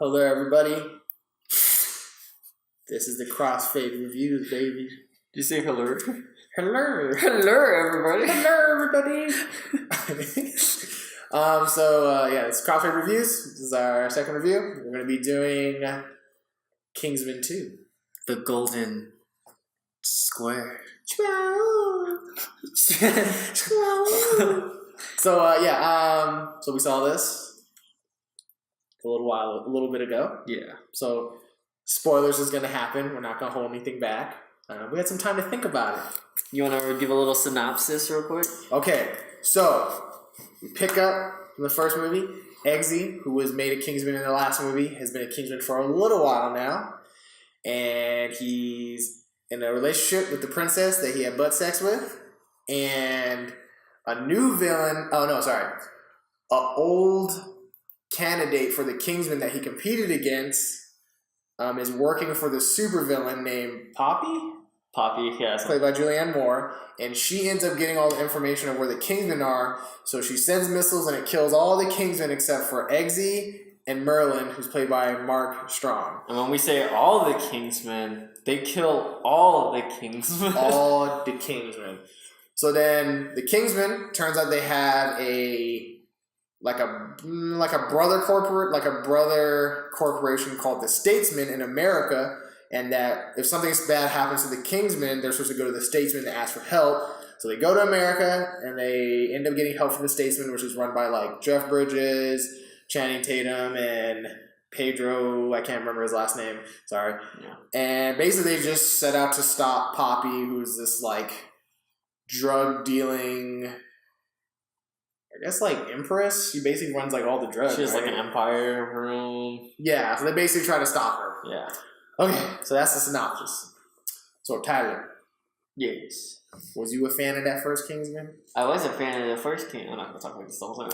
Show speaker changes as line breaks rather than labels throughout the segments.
Hello, everybody. This is the Crossfade Reviews, baby.
Did you say hello?
Hello.
Hello, everybody.
Hello, everybody. It's Crossfade Reviews. This is our second review. We're going to be doing Kingsman 2.
The Golden Square.
So we saw this a little bit ago.
Yeah.
So spoilers is going to happen. We're not going to hold anything back. We had some time to think about it.
You want to give a little synopsis real quick?
Okay, so we pick up from the first movie. Eggsy, who was made a Kingsman in the last movie, has been a Kingsman for a little while now. And he's in a relationship with the princess that he had butt sex with. And a new villain, an old candidate for the Kingsman that he competed against is working for the supervillain named Poppy,
yes.
played by Julianne Moore, and she ends up getting all the information of where the Kingsmen are, so she sends missiles and it kills all the Kingsmen except for Eggsy and Merlin, who's played by Mark Strong.
And when we say all the Kingsmen, they kill all the Kingsmen.
All the Kingsmen. So then the Kingsmen, turns out they have a brother corporation called the Statesmen in America, and that if something bad happens to the Kingsmen, they're supposed to go to the Statesmen to ask for help. So they go to America and they end up getting help from the Statesmen, which is run by like Jeff Bridges, Channing Tatum, and Pedro, I can't remember his last name, sorry.
Yeah.
And basically they just set out to stop Poppy, who's this like drug dealing, I guess like empress. She basically runs like all the drugs.
She has
right?
like an empire of her own.
Yeah, so they basically try to stop her.
Yeah.
Okay, so that's the synopsis. So Tyler,
Yes.
was you a fan of that first Kingsman?
I was a fan of the first King. I'm not going to talk about this the whole time.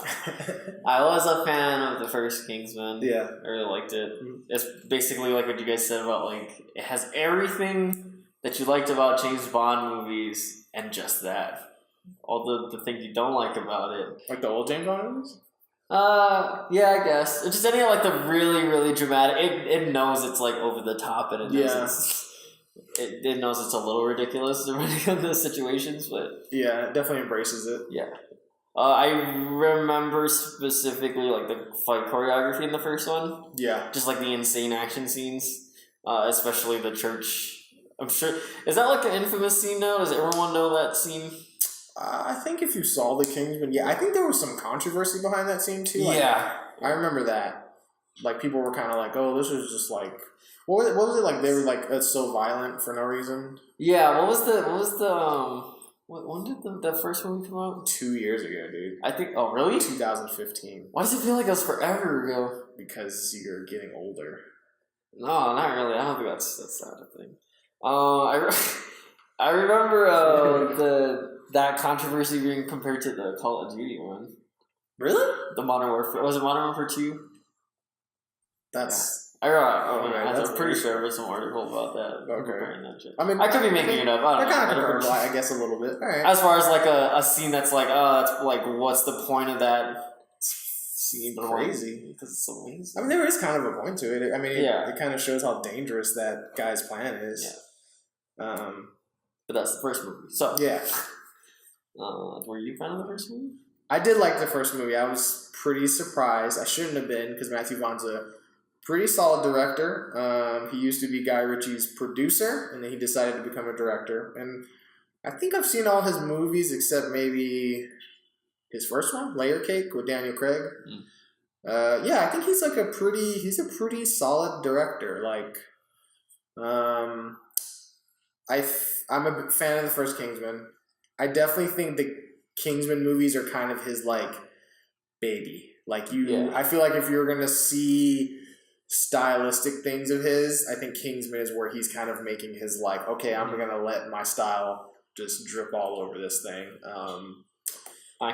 I was a fan of the first Kingsman.
Yeah.
I really liked it. It's basically like what you guys said about like, it has everything that you liked about James Bond movies and just that. All the things you don't like about it.
Like the old James Bond movies?
Yeah, I guess. It's just any like the really, really dramatic. It knows it's like over the top, and it knows it knows it's a little ridiculous depending on the situations, but
yeah, it definitely embraces it.
Yeah. I remember specifically like the fight choreography in the first one.
Yeah.
Just like the insane action scenes, especially the church. I'm sure, is that like an infamous scene now? Does everyone know that scene?
I think if you saw the Kingsman, I think there was some controversy behind that scene too. Like,
yeah.
I remember that. Like people were kind of like, "Oh, this was just like, what was it like? They were like, it's so violent for no reason."
Yeah. When did the first one come out?
2 years ago, dude.
I think. Oh, really?
2015.
Why does it feel like it was forever ago?
Because you're getting older.
No, not really. I don't think that's not a thing. I remember that controversy being compared to the Call of Duty one.
Really?
The Modern Warfare. Was it Modern Warfare 2?
That's...
Yeah. I'm pretty sure there was some article about that.
Okay.
That shit.
I mean,
I could be making it up. I don't know.
Kind of comparable, I guess, a little bit. All right.
As far as like a scene that's like, that's like, what's the point of that scene?
Crazy.
Because it's so amazing.
I mean, there is kind of a point to it. I mean,
it
kind of shows how dangerous that guy's plan is.
Yeah. But that's the first movie. So
yeah.
Were you a fan of the first movie?
I did like the first movie. I was pretty surprised. I shouldn't have been because Matthew Vaughn's a pretty solid director. He used to be Guy Ritchie's producer, and then he decided to become a director. And I think I've seen all his movies except maybe his first one, Layer Cake, with Daniel Craig. I think he's like a pretty solid director. Like, I'm a big fan of the first Kingsman. I definitely think the Kingsman movies are kind of his like baby. Like I feel like if you're gonna see stylistic things of his, I think Kingsman is where he's kind of making his like, okay, I'm gonna let my style just drip all over this thing.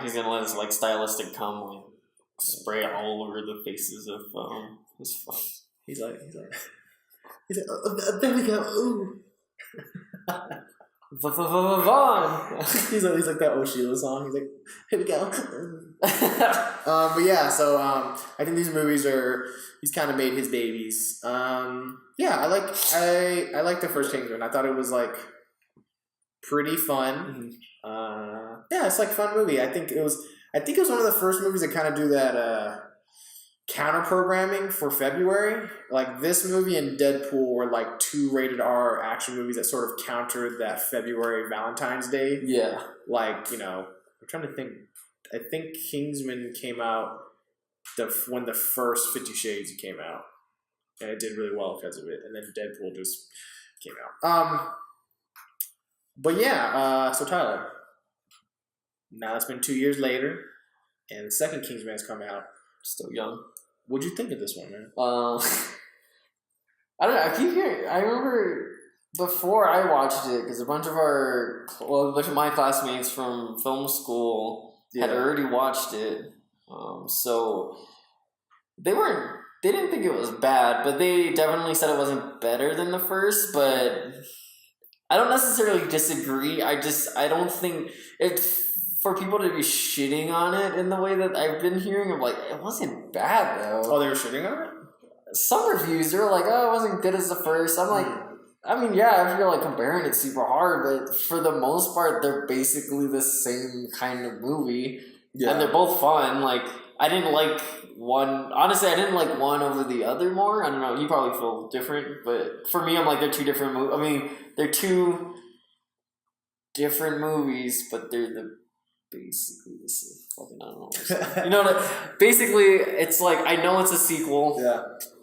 He's gonna let his like stylistic come like spray all over the faces of his phone. He's like,
there we go. Ooh.
Vaughn.
He's like that Oshila song. He's like, here we go. But yeah, so I think these movies are. He's kind of made his babies. Yeah, I like the first Kingsman. I thought it was like pretty fun. Yeah, it's like a fun movie. I think it was one of the first movies that kind of do that counter programming for February. Like this movie and Deadpool were like two rated R action movies that sort of countered that February Valentine's Day.
Yeah.
Like, I'm trying to think. I think Kingsman came out when the first 50 Shades came out. And it did really well because of it. And then Deadpool just came out. But yeah, so Tyler. Now it's been 2 years later, and the second Kingsman has come out.
Still young.
What'd you think of this one, man?
I don't know. I keep hearing. I remember before I watched it because a bunch of my classmates from film school had already watched it. So they didn't think it was bad, but they definitely said it wasn't better than the first. But I don't necessarily disagree. I don't think it's for people to be shitting on it in the way that I've been hearing. I'm like, it wasn't bad though.
Oh, they were shitting on it?
Some reviews, they were like, oh, it wasn't good as the first. I'm like, I mean, yeah, if you're like comparing it super hard, but for the most part, they're basically the same kind of movie. Yeah. And they're both fun. Like, I didn't like one. Honestly, I didn't like one over the other more. I don't know. You probably feel different, but for me, I'm like, they're two different movies. I mean, they're two different movies, but they're basically the same. Fucking, I don't know what I'm saying. You know, basically, it's like, I know it's a sequel.
Yeah.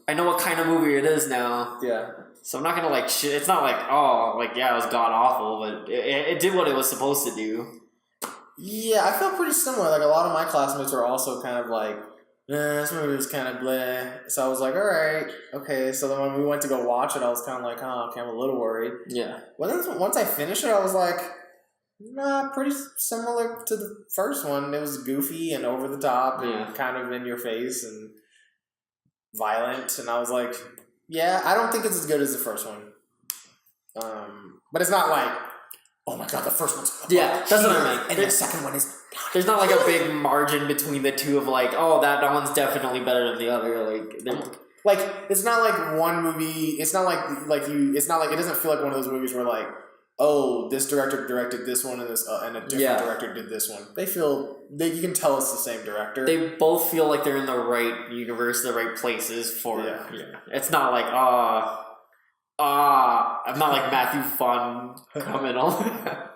I know what kind of movie it is now.
Yeah.
So I'm not gonna like shit. It's not like, oh, like, yeah, it was god awful, but it did what it was supposed to do.
Yeah, I felt pretty similar. Like, a lot of my classmates were also kind of like, this movie was kind of bleh. So I was like, all right, okay. So then when we went to go watch it, I was kind of like, oh, okay, I'm a little worried.
Yeah.
But then once I finished it, I was like, nah, pretty similar to the first one. It was goofy and over the top and kind of in your face and violent. And I was like, yeah, I don't think it's as good as the first one. But it's not like, oh my god, the first one's
that's what I mean.
And the second one is.
There's not like a big margin between the two of like, oh, that one's definitely better than the other.
Like it's not like one movie. It's not like you. It's not like it doesn't feel like one of those movies where like, oh, this director directed this one and a different director did this one. You can tell it's the same director.
They both feel like they're in the right universe, the right places for it. Yeah. It's not like I'm not like Matthew Vaughn coming on.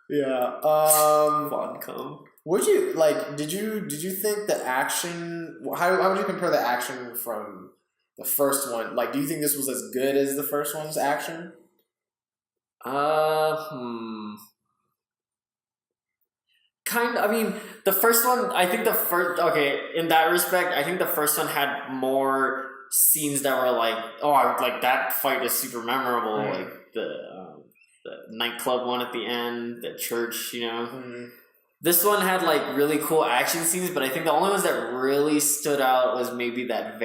Yeah.
Vaughn come.
Would you like? Did you think the action? How would you compare the action from the first one? Like, do you think this was as good as the first one's action?
Kind of. I mean, the first one. I think in that respect, I think the first one had more scenes that were like, oh, like that fight is super memorable. Like the nightclub one at the end, the church. This one had like really cool action scenes, but I think the only ones that really stood out was maybe that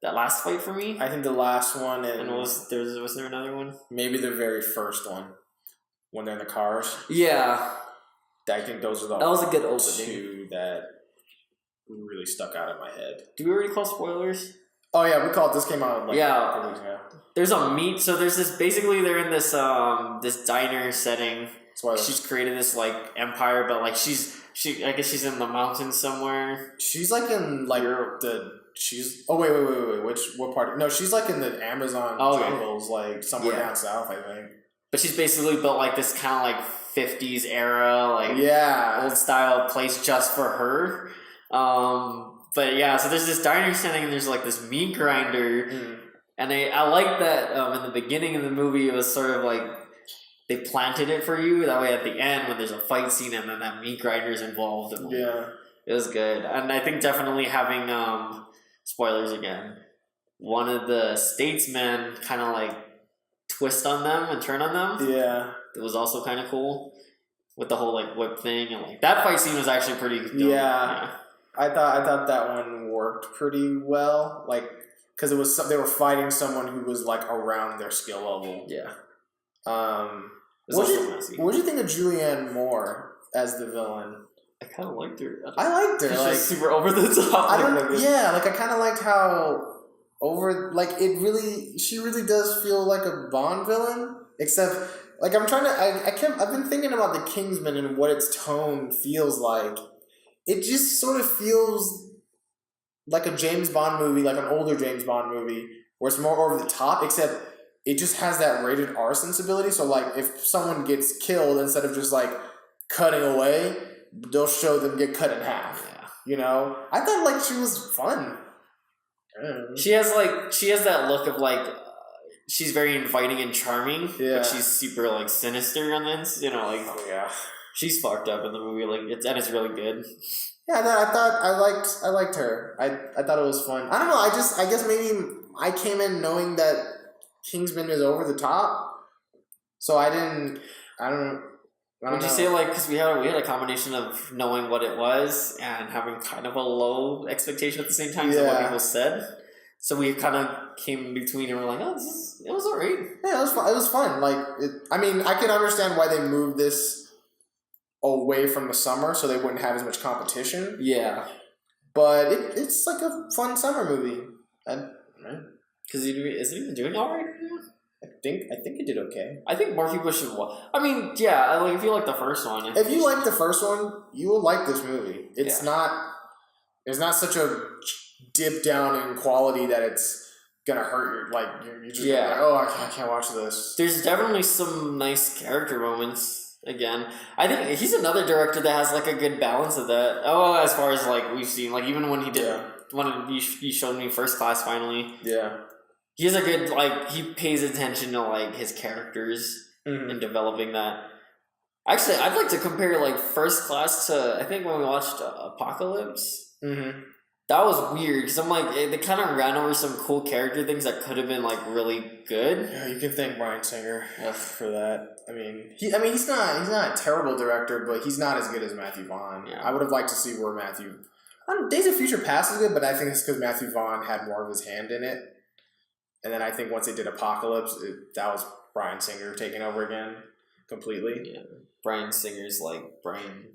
last fight for me.
I think the last one and
was there another one?
Maybe the very first one when they're in the cars.
Yeah,
I think those are that
was a good opening.
Two that really stuck out in my head.
Do we already call spoilers?
Oh yeah, we called. This came out like a couple weeks ago.
There's a meet. So there's this. Basically, they're in this this diner setting. Spoilers. She's created this like empire, but like I guess she's in the mountains somewhere.
She's like in like She's wait. What part? No, she's like in the Amazon jungles, like somewhere down south, I think.
But she's basically built like this kind of like 50s era, like old style place just for her. But yeah, so there's this diner setting and there's like this meat grinder, and I like that in the beginning of the movie it was sort of like they planted it for you that way at the end when there's a fight scene and then that meat grinder is involved and it was good. And I think definitely having spoilers again, one of the statesmen kind of like twist on them and turn on them. Yeah, it was also kind of cool with the whole like whip thing and like that fight scene was actually pretty dope. Yeah.
I thought that one worked pretty well, like because they were fighting someone who was like around their skill level. Yeah,
It's also messy.
What did you think of Julianne Moore as the villain?
I kind of liked her.
I liked her.
She's
like
just super over the top.
I don't. Yeah, like I kind of liked how over. Like it really. She really does feel like a Bond villain. Except, like I'm trying to. I've been thinking about the Kingsmen and what its tone feels like. It just sort of feels like a James Bond movie, like an older James Bond movie, where it's more over the top. Except it just has that rated R sensibility. So like, if someone gets killed, instead of just like cutting away, they'll show them get cut in half.
Yeah.
You know, I thought like she was fun.
She has that look of like she's very inviting and charming, but she's super like sinister on this. You know, like she's fucked up in the movie. Like it's really good.
Yeah, I thought I liked her. I thought it was fun. I don't know. I guess maybe I came in knowing that Kingsman is over the top, so I don't know.
Would you say like because we had a combination of knowing what it was and having kind of a low expectation at the same time of what people said, so we kind of came in between and we're like, oh, it was alright.
Yeah, it was fun. It was fun. Like I mean, I can understand why they moved this away from the summer so they wouldn't have as much competition.
Yeah,
but it's like a fun summer movie.
Because is it even doing alright?
I think it did okay.
I think more people should watch. I mean, yeah, like if you like the first one.
If you like the first one, you will like this movie. It's not such a dip down in quality that it's gonna hurt you. Like you're just like, oh, I can't watch this.
There's definitely some nice character moments. Again, I think he's another director that has like a good balance of that. Oh, as far as like we've seen, like even when he did when he showed me First Class finally.
Yeah.
He has a good, like, he pays attention to, like, his characters and developing that. Actually, I'd like to compare, like, First Class to, I think when we watched Apocalypse.
Mm-hmm.
That was weird, because I'm like, they kind of ran over some cool character things that could have been, like, really good.
Yeah, you can thank Bryan Singer for that. I mean, he's not a terrible director, but he's not as good as Matthew Vaughn. Yeah. I would have liked to see where Days of Future Past is good, but I think it's because Matthew Vaughn had more of his hand in it. And then I think once they did Apocalypse, that was Bryan Singer taking over again completely. Yeah,
Bryan Singer's like Brian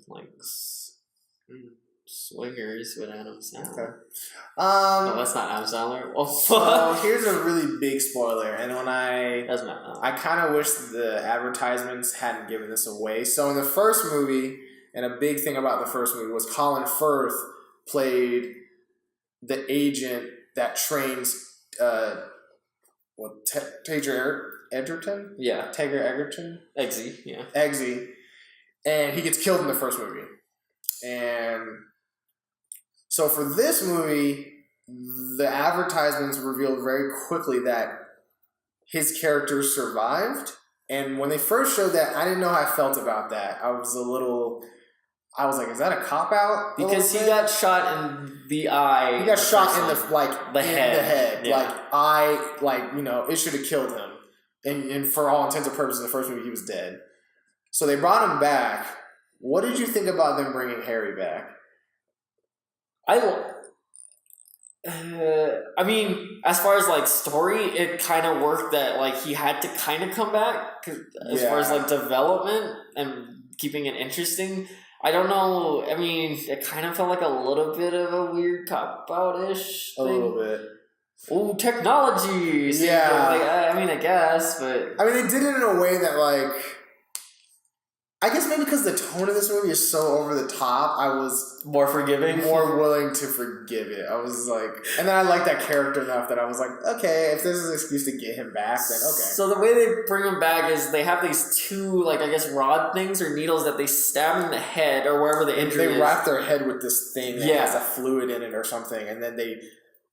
Swingers with Adam Sandler. Okay. No, that's not Adam Sandler. Well,
so here's a really big spoiler, and when
that's not.
I kind of wish the advertisements hadn't given this away. So in the first movie, and a big thing about the first movie was Colin Firth played the agent that trains. Tager Egerton?
Yeah.
Tager Egerton?
Eggsy, yeah.
Eggsy. And he gets killed in the first movie. And so for this movie, the advertisements revealed very quickly that his character survived. And when they first showed that, I didn't know how I felt about that. I was like, is that a cop-out?
Because he got shot in the eye.
He got shot in the head.
The head.
Yeah. It should have killed him. And for all intents and purposes, in the first movie, he was dead. So they brought him back. What did you think about them bringing Harry back?
I mean, as far as like story, it kind of worked that like he had to kind of come back as far as like development and keeping it interesting. I don't know. I mean, it kind of felt like a little bit of a weird cop-out-ish thing.
A little bit.
Oh, technology!
Yeah.
I mean, I guess, but...
I mean, they did it in a way that, like... I guess maybe because the tone of this movie is so over the top, I was...
More forgiving?
More willing to forgive it. I was like... And then I liked that character enough that I was like, okay, if this is an excuse to get him back, then okay.
So the way they bring him back is they have these two, like, I guess, rod things or needles that they stab in the head or wherever the injury is.
They wrap their head with this thing that has a fluid in it or something, and then they...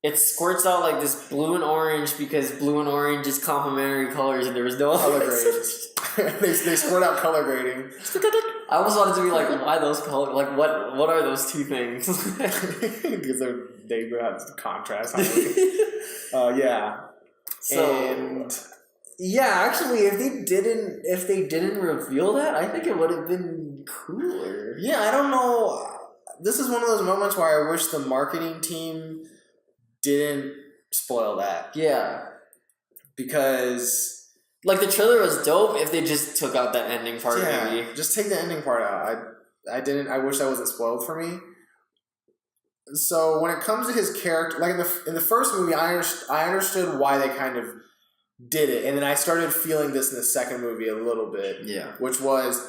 It squirts out like this blue and orange because blue and orange is complementary colors and there was no
color grading. they squirt out color grading.
I almost wanted to be like, why those colors? Like, what are those two things?
Because they have contrast. Yeah. So
actually, if they didn't reveal that, I think it would have been cooler.
Yeah, I don't know. This is one of those moments where I wish the marketing team didn't spoil that.
Yeah.
Because
Like, the trailer was dope if they just took out that ending part, maybe.
Just take the ending part out. I wish that wasn't spoiled for me. So when it comes to his character, like in the first movie, I understood why they kind of did it, and then I started feeling this in the second movie a little bit.
Yeah.
Which was,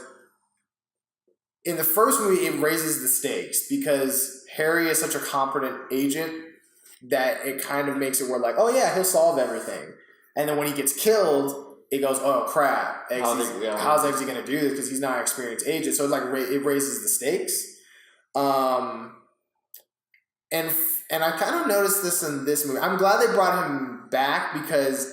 in the first movie, it raises the stakes because Harry is such a competent agent that it kind of makes it where like, oh yeah, he'll solve everything. And then when he gets killed, it goes, oh crap, how's Eggsy going to do this because he's not an experienced agent? So it's like it raises the stakes. And I kind of noticed this in this movie. I'm glad they brought him back because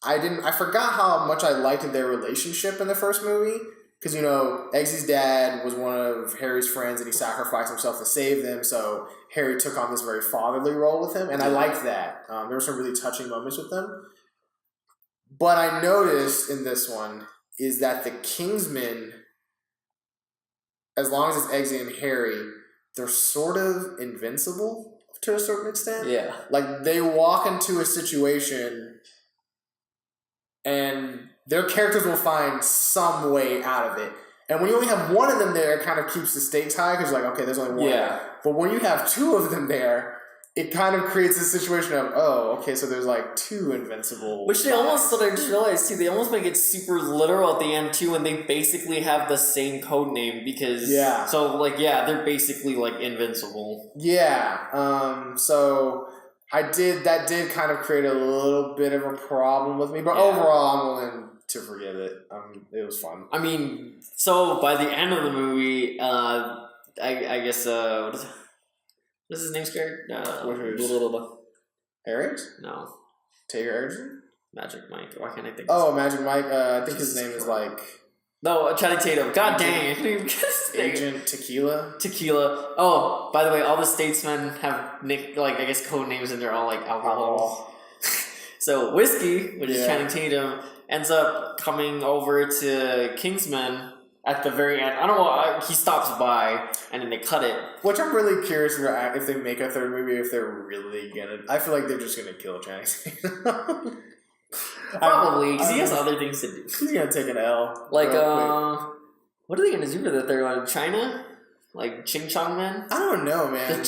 I forgot how much I liked their relationship in the first movie. Because, you know, Eggsy's dad was one of Harry's friends and he sacrificed himself to save them. So Harry took on this very fatherly role with him. And I liked that. There were some really touching moments with them. But I noticed in this one is that the Kingsmen, as long as it's Eggsy and Harry, they're sort of invincible to a certain extent.
Yeah.
Like, they walk into a situation and their characters will find some way out of it. And when you only have one of them there, it kind of keeps the stakes high because you're like, okay, there's only one.
Yeah.
But when you have two of them there, it kind of creates a situation of, oh, okay, so there's like two invincible
Which they almost, what I just realized too, they almost make it super literal at the end too, and they basically have the same code name because, so like, yeah, they're basically like invincible.
Yeah, so that did kind of create a little bit of a problem with me, but overall I'm willing to forgive it. It was fun.
I mean, so by the end of the movie, I guess, what's his name, scared?
Harry's?
No.
Taylor Harrison?
Magic Mike. Why can't I think?
Oh, Magic Mike. I think his name is like.
No, Channing Tatum. God dang! I couldn't even guess his name.
Agent Tequila.
Tequila. Oh, by the way, all the statesmen have I guess code names, and they're all like alcohol. So whiskey, which is Channing Tatum, ends up coming over to Kingsmen at the very end. I don't know. He stops by, and then they cut it.
Which I'm really curious about if they make a third movie, if they're really gonna. I feel like they're just gonna kill Channing Tatum.
Probably, because he has other things to do.
He's gonna take an L.
Like, what are they gonna do for the third one? China? Like Ching Chong Men?
I don't know, man.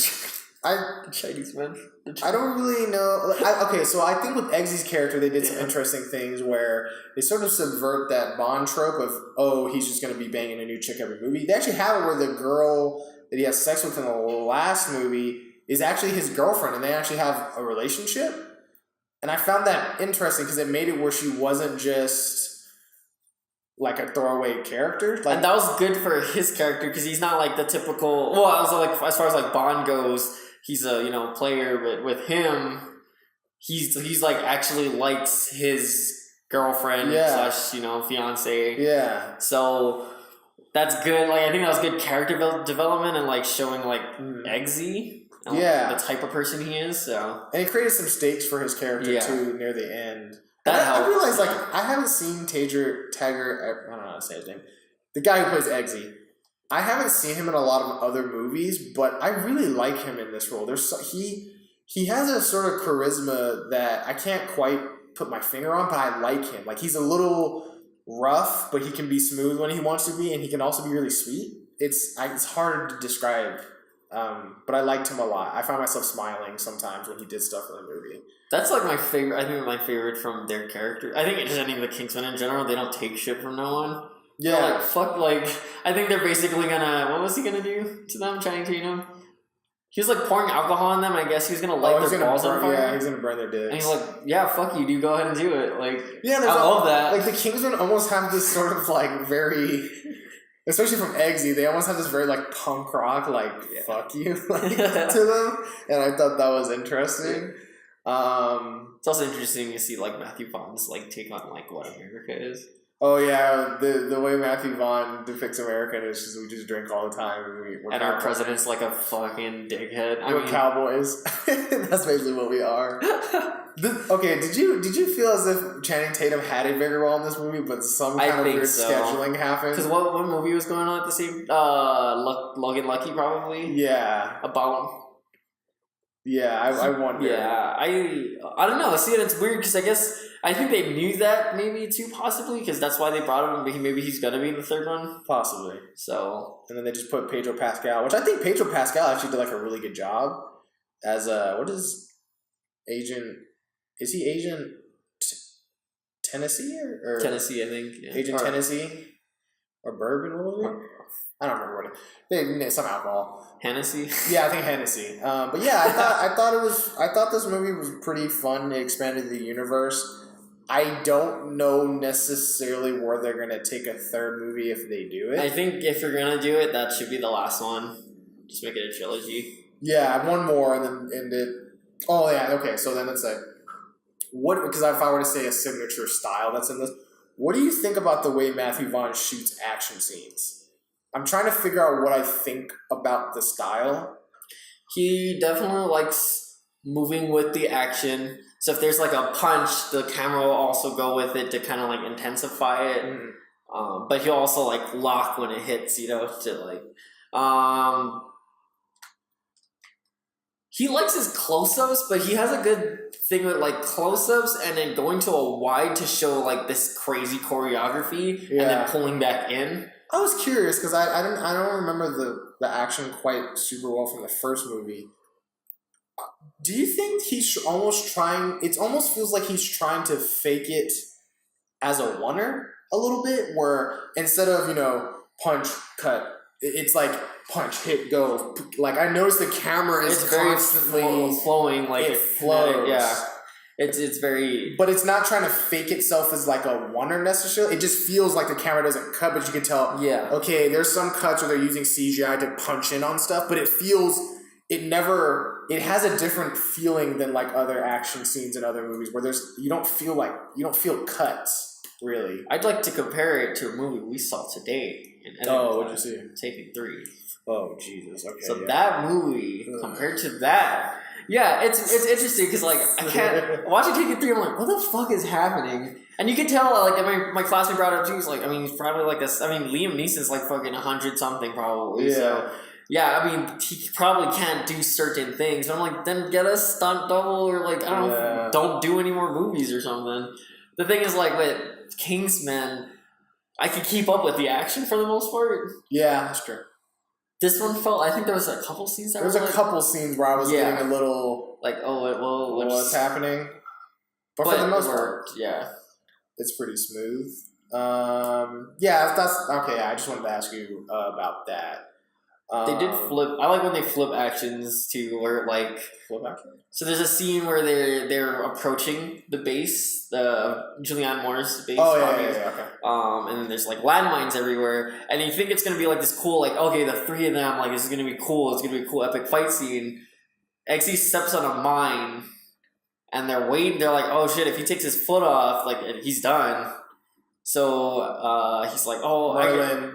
Chinese men.
I don't really know. Okay, so I think with Eggsy's character, they did some interesting things where they sort of subvert that Bond trope of, oh, he's just going to be banging a new chick every movie. They actually have it where the girl that he has sex with in the last movie is actually his girlfriend, and they actually have a relationship. And I found that interesting because it made it where she wasn't just like a throwaway character. Like,
and that was good for his character because he's not like the typical. Well, I was like, as far as like Bond goes, he's a player, but with him, he's like actually likes his girlfriend slash fiance.
Yeah.
So that's good. Like, I think that was good character development and like showing like Eggsy. The type of person he is. So, and
it created some stakes for his character too near the end.
I
realized I haven't seen Taggart. I don't know how to say his name. The guy who plays Eggsy. I haven't seen him in a lot of other movies, but I really like him in this role. He has a sort of charisma that I can't quite put my finger on, but I like him. Like, he's a little rough, but he can be smooth when he wants to be, and he can also be really sweet. It's hard to describe, but I liked him a lot. I found myself smiling sometimes when he did stuff in the movie.
That's like my favorite. I think my favorite from their character. I think just any of the Kingsmen in general, they don't take shit from no one.
Yeah.
They're like, fuck, like, I think they're basically gonna, what was he gonna do to them, Channing Tatum? He was like pouring alcohol on them, I guess he was gonna light their balls on fire.
Yeah, he's gonna burn their dicks.
And he's like, yeah, fuck you, dude, go ahead and do it. Like,
yeah,
I love that.
Like, the Kingsmen almost have this sort of like very, especially from Eggsy, they almost have this very like punk rock, like, fuck you, like, to them. And I thought that was interesting.
It's also interesting to see like Matthew Vaughn's like take on like what America is.
Oh yeah, the way Matthew Vaughn depicts America is just we just drink all the time
and our president's like a fucking dickhead.
We're cowboys. That's basically what we are. Okay, did you feel as if Channing Tatum had a bigger role in this movie, but some kind of weird scheduling happened?
Because what movie was going on at the same? Logan Lucky probably.
Yeah.
About.
Yeah, I wonder.
Yeah, I don't know. See, it's weird because I guess I think they knew that maybe too, possibly, because that's why they brought him. Maybe he's gonna be in the third one,
possibly.
So,
and then they just put Pedro Pascal, which I think Pedro Pascal actually did like a really good job as what is Agent? Is he Agent Tennessee or
Tennessee? I think
Agent Tennessee or Bourbon? What was it? I don't remember what it. Some alcohol.
Hennessy.
Yeah, I think Hennessy. But yeah, I thought this movie was pretty fun. It expanded the universe. I don't know necessarily where they're gonna take a third movie if they do it.
I think if you're gonna do it, that should be the last one. Just make it a trilogy.
Yeah, one more and then end it. Oh yeah, okay. So then it's like, what? Because if I were to say a signature style that's in this, what do you think about the way Matthew Vaughn shoots action scenes? I'm trying to figure out what I think about the style.
He definitely likes moving with the action. So if there's like a punch, the camera will also go with it to kind of like intensify it. Mm-hmm. But he'll also like lock when it hits, to like. He likes his close-ups, but he has a good thing with like close-ups and then going to a wide to show like this crazy choreography and then pulling back in.
I was curious because I don't remember the action quite super well from the first movie. Do you think he's almost trying? It almost feels like he's trying to fake it as a oneer a little bit, where instead of punch cut, it's like punch hit go. Like I noticed the camera is constantly
very flowing, like
it flows.
Yeah. It's very...
But it's not trying to fake itself as like a oneer necessarily. It just feels like the camera doesn't cut, but you can tell, okay, there's some cuts where they're using CGI to punch in on stuff, but it has a different feeling than like other action scenes in other movies where you don't feel cuts, really.
I'd like to compare it to a movie we saw today.
What'd you see?
Taken 3.
Oh, Jesus. Okay.
So that movie, compared to that... Yeah, it's interesting because like I can't watching Taken 3. I'm like, what the fuck is happening? And you can tell like my classmate brought it up too. He's like, I mean, he's probably like this. I mean, Liam Neeson's like fucking 100 something probably.
Yeah.
So yeah, I mean, he probably can't do certain things. But I'm like, then get a stunt double or like don't do any more movies or something. The thing is like with Kingsmen, I could keep up with the action for the most part.
Yeah, that's true.
This one felt... I think there was a couple scenes that
there was a couple scenes where I was getting a little...
Like,
what's happening? But for the most part,
yeah.
It's pretty smooth. That's... Okay, I just wanted to ask you about that.
They did flip... I like when they flip actions, too, where, like...
Flip action?
So there's a scene where they're approaching the base, the Julianne Moore's base.
Oh, yeah, okay.
And then there's, like, landmines everywhere. And you think it's going to be, like, this cool, like, okay, the three of them, like, this is going to be cool. It's going to be a cool epic fight scene. XE steps on a mine, and they're waiting. They're like, oh, shit, if he takes his foot off, like, he's done. So he's like, oh,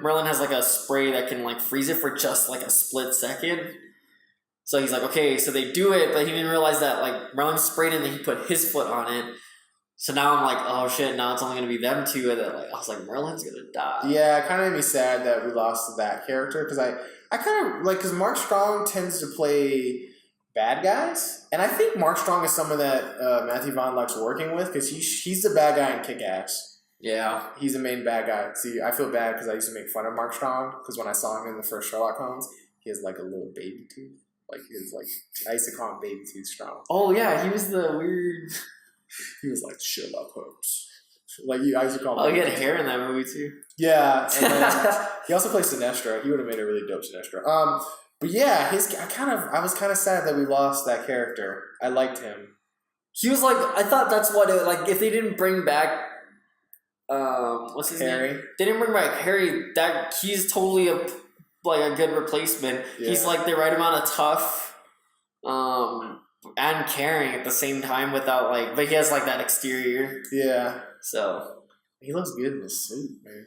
Merlin has like a spray that can like freeze it for just like a split second. So he's like, okay, so they do it, but he didn't realize that like Merlin sprayed it and then he put his foot on it. So now I'm like, oh shit, now it's only gonna be them two. And then like I was like, Merlin's gonna die.
Yeah, it kind of made me sad that we lost that character because I kind of like because Mark Strong tends to play bad guys, and I think Mark Strong is someone that Matthew Vaughn likes working with because he's the bad guy in Kick-Ass. Yeah, he's the main bad guy. See, I feel bad because I used to make fun of Mark Strong because when I saw him in the first Sherlock Holmes, he has like a little baby tooth. Like his I used to call him Baby Tooth Strong.
Oh yeah, he was the weird.
He was like Sherlock Holmes. Like I used to call him.
Oh, he had hair in that movie too.
Yeah, and then he also plays Sinestro. He would have made a really dope Sinestro. But yeah, I was kind of sad that we lost that character. I liked him.
He was like, I thought that's what it like. If they didn't bring back. What's his name? They didn't bring back Harry. That he's totally a good replacement. Yeah. He's like the right amount of tough, and caring at the same time without like, but he has like that exterior.
Yeah.
So
he looks good in his suit, man.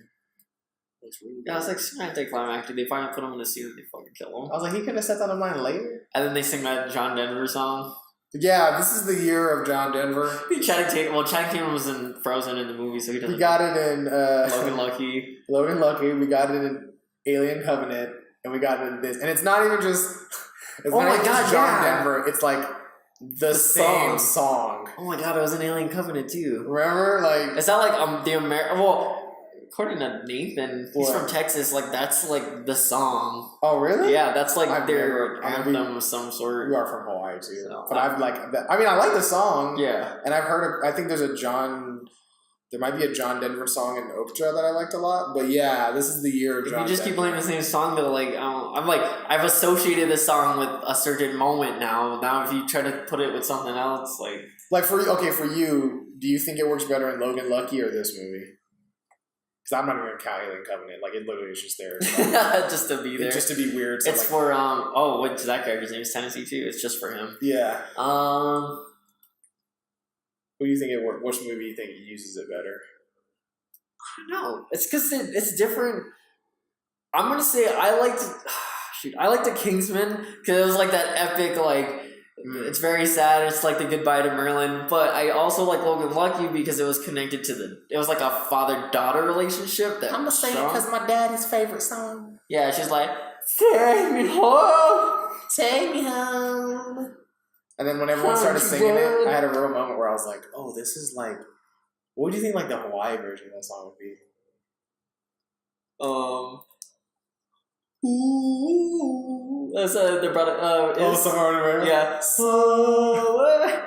Looks really good.
It's like super anticlimactic. They finally put him in the suit and they fucking kill him.
I was like, he could have set that on mine later.
And then they sing that John Denver song.
Yeah, this is the year of John Denver.
Channing Tatum was in Frozen in the movie, so he doesn't.
We got it in
Logan Lucky.
Logan Lucky. We got it in Alien Covenant, and we got it in this. And it's not even just. It's not even just John Denver. It's like the same song.
Oh my god, it was in Alien Covenant too.
Remember, like
Is that like the American? Well, according to Nathan, he's
What?
from Texas. Like that's like the song.
oh really?
Yeah, that's like
I've
their
never- I mean,
anthem of some sort.
You are from Hawaii too,
So,
but I've like. I mean, I like the song.
Yeah.
And I've heard. I think there's a John. There might be a John Denver song in Okja that I liked a lot. But yeah, this is the year of
If
John.
you just keep
Denver.
playing the same song, though, like I'm like I've associated this song with a certain moment now. Now, if you try to put it with something else, like
for you, do you think it works better in Logan Lucky or this movie? Because I'm not even count Alien Covenant. Like it literally is just there,
just to be there,
just to be weird. So
it's
like,
for what's that character's name? Is Tennessee too. It's just for him.
yeah.
Who
do you think which movie do you think uses it better?
I don't know. It's because it's different. I'm gonna say I liked the Kingsman because it was like that epic It's very sad. It's like the goodbye to Merlin. But I also like Logan Lucky because it was connected to it was like a father-daughter relationship. That
I'm gonna say it because my daddy's favorite song.
Yeah, she's like, take me home.
Take me home. And then when everyone started singing it, I had a real moment where I was like, oh, this is like, what do you think like the Hawaii version of that song would be?
Ooh, that's they brought it.
Summer Rainbow.
Yeah.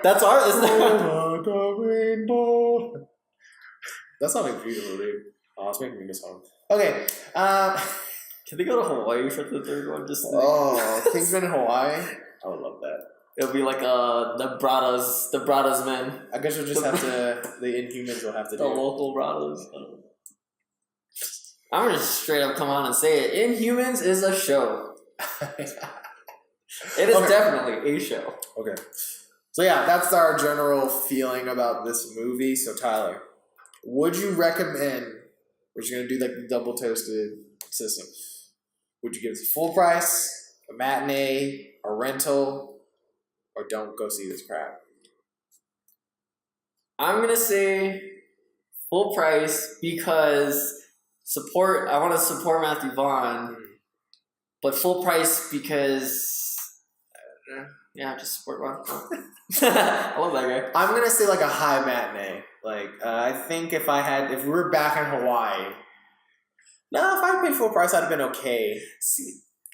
That's art, isn't it?
Rainbow. That sounded beautiful, dude. Oh, it's making me miss home. Okay.
Can they go to Hawaii for the third one? Just
Kingsmen in Hawaii. I would love that.
It'll be like the Bradas men.
I guess you'll just have to. The Inhumans will have to
The
do.
local Bradas. I'm gonna straight up come on and say it. Inhumans is a show. It is definitely a show.
Okay. So yeah, that's our general feeling about this movie. So Tyler, would you recommend? We're just gonna do like the double toasted system. Would you give this a full price, a matinee, a rental, or don't go see this crap?
I'm gonna say full price because I want to support Matthew Vaughn, but full price because just support Vaughn. I love that guy.
I'm gonna say like a high matinee. Like I think if we were back in Hawaii, if I paid full price, I'd have been okay.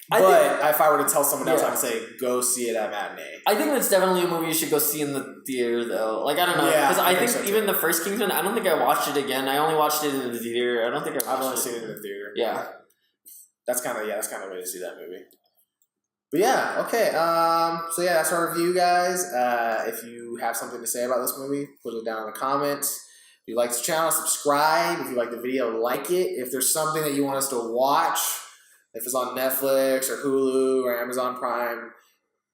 But if I were to tell someone else, I'd say go see it at matinee.
I think that's definitely a movie you should go see in the theater, though. Like I don't know, because I think so even the first Kingsman, I don't think I watched it again. I only watched it in the theater. I don't think
I've only seen it in the theater.
Yeah,
that's kind of the way to see that movie. But yeah, okay. So yeah, that's our review, guys. If you have something to say about this movie, put it down in the comments. If you like this channel, subscribe. If you like the video, like it. If there's something that you want us to watch, if it's on Netflix or Hulu or Amazon Prime,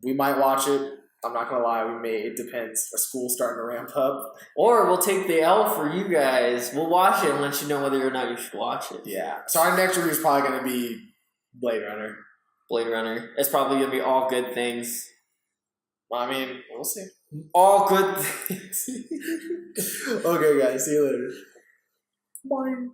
we might watch it. I'm not gonna lie, it depends. Our school's starting to ramp up.
Or we'll take the L for you guys. We'll watch it and let you know whether or not you should watch it.
Yeah. So our next review is probably gonna be Blade Runner.
Blade Runner. It's probably gonna be all good things.
I mean, we'll see.
All good things.
Okay, guys. See you later.
Bye.